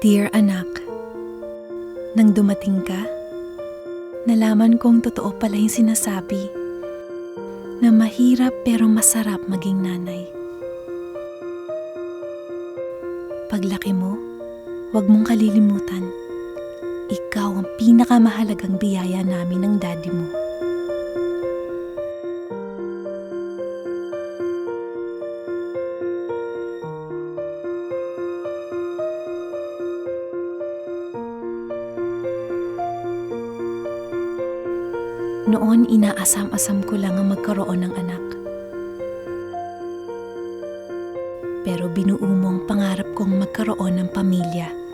Dear anak, nang dumating ka, nalaman kong totoo pala yung sinasabi na mahirap pero masarap maging nanay. Paglaki mo, huwag mong kalilimutan, ikaw ang pinakamahalagang biyaya namin ng daddy mo. Noon, inaasam-asam ko lang ang magkaroon ng anak. Pero binuo mo ang pangarap kong magkaroon ng pamilya.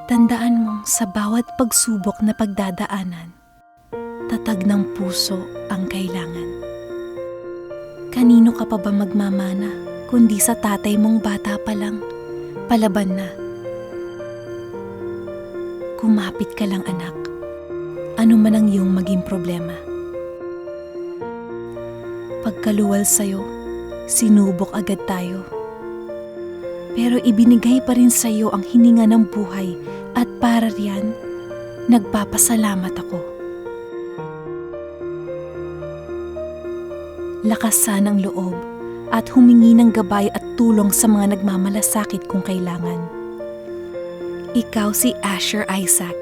Tandaan mong sa bawat pagsubok na pagdadaanan, tatag ng puso ang kailangan. Kanino ka pa ba magmamana kundi sa tatay mong bata pa lang, palaban na? Kumapit ka lang anak, ano man ang iyong maging problema. Pagkaluwal sa'yo, sinubok agad tayo. Pero ibinigay pa rin sa iyo ang hininga ng buhay at para riyan, nagpapasalamat ako. Lakasan ang loob at humingi ng gabay at tulong sa mga nagmamalasakit kung kailangan. Ikaw si Asher Isaac,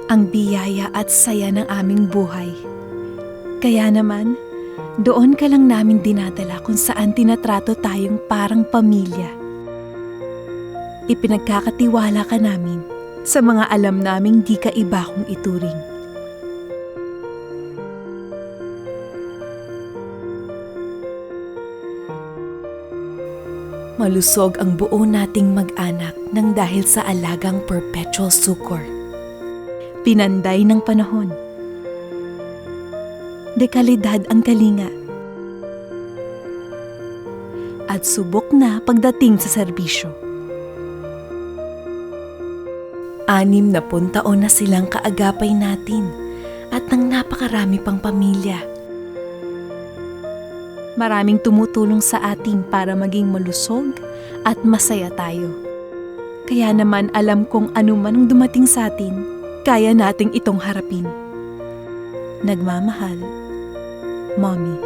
ang biyaya at saya ng aming buhay. Kaya naman, doon ka lang namin dinadala kung saan tinatrato tayong parang pamilya. Ipinagkakatiwala ka namin sa mga alam naming di ka iba kong ituring. Malusog ang buo nating mag-anak nang dahil sa alagang perpetual sucor. Pinanday ng panahon. Dekalidad ang kalinga. At subok na pagdating sa serbisyo. 60 taon na silang kaagapay natin at ng napakarami pang pamilya. Maraming tumutulong sa atin para maging malusog at masaya tayo. Kaya naman alam kong anuman ang dumating sa atin, kaya nating itong harapin. Nagmamahal, Mommy.